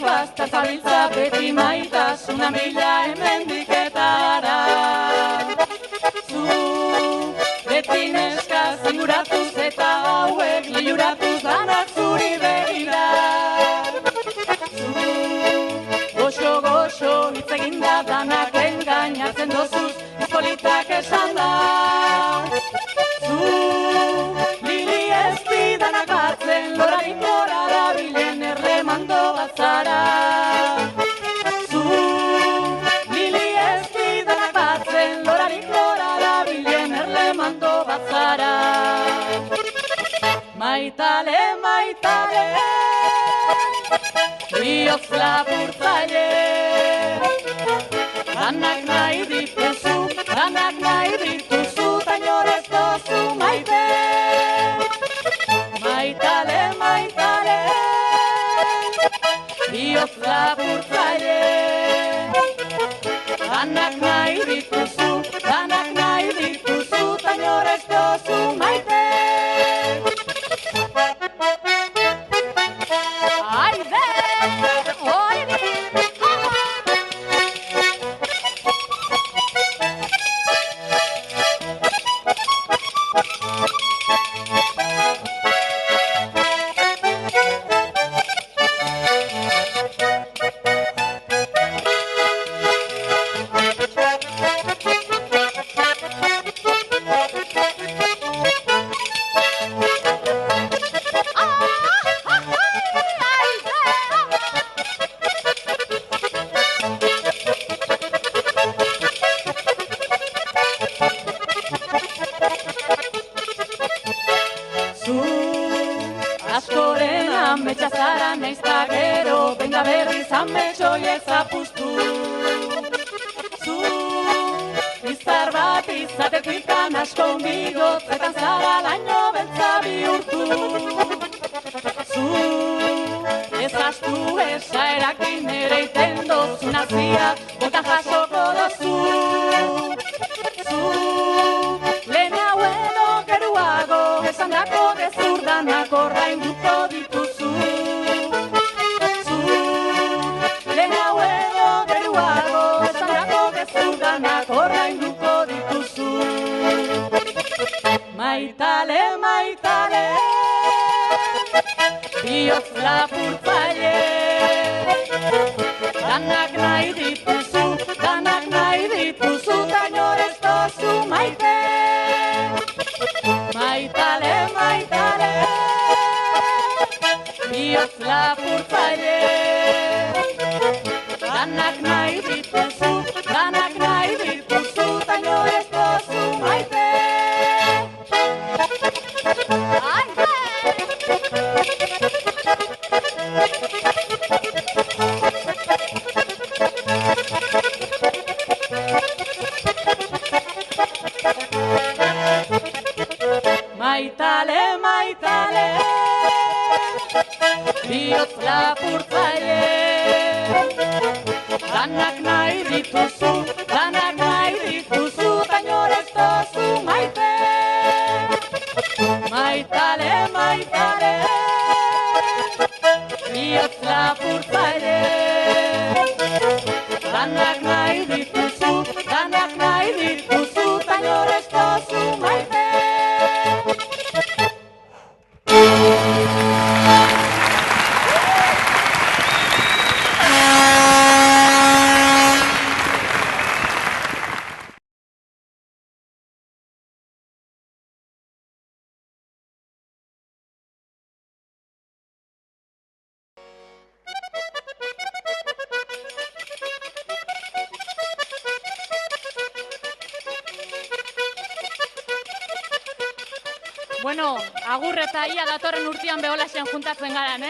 Bazta zabiltza beti maitasuna mila hemendiketara. Zu beti neska zinguratuz eta hauek liuratuz danak zuri begira. Zu goxo hitz eginda danak engainatzen dozuz izpolitak esan da. Zu lili ez didanak batzen lorarik lora dabilen erremando batzara. Zu lili ez didanak batzen lorarik lora dabilen erremando batzara. Maitale, maitale, bihotz lapurtzaile, danak nahi dituzu, ta inor ez dozu maite. Maitale, maitale, bihotz lapurtzaile, danak nahi dituzu, ta inor ez dozu maite. Metxazara naiz ta gero, benga berriz ametxoiek zapustu. Zu izar bat izatekitan asko bigotzetan zara laino beltza bihurtu. Zu ez astu esaerakin ere iten dozu nazia, botan jasoko dozu. Zu lehen hauedo geruago, esandako gezurdanak ordainduko dituzu. Ordainduko dituzu. Maitale, maitale, bihotz lapurtzaile, danak nahi dituzu, ta inor ez dozu maite. Maitale, maitale, bihotz lapurtzaile, danak nahi dituzu, ta inor ez dozu maite. Maitale, maitale, bihotz lapurtzaile, danak nahi dituzu, ta inor ez dozu maite. Maitale, maitale, bihotz lapurtzaile, danak nahi dituzu, ta inor ez dozu maite. Bueno, agur eta ia datorren urtean beholaxean juntatzen garan,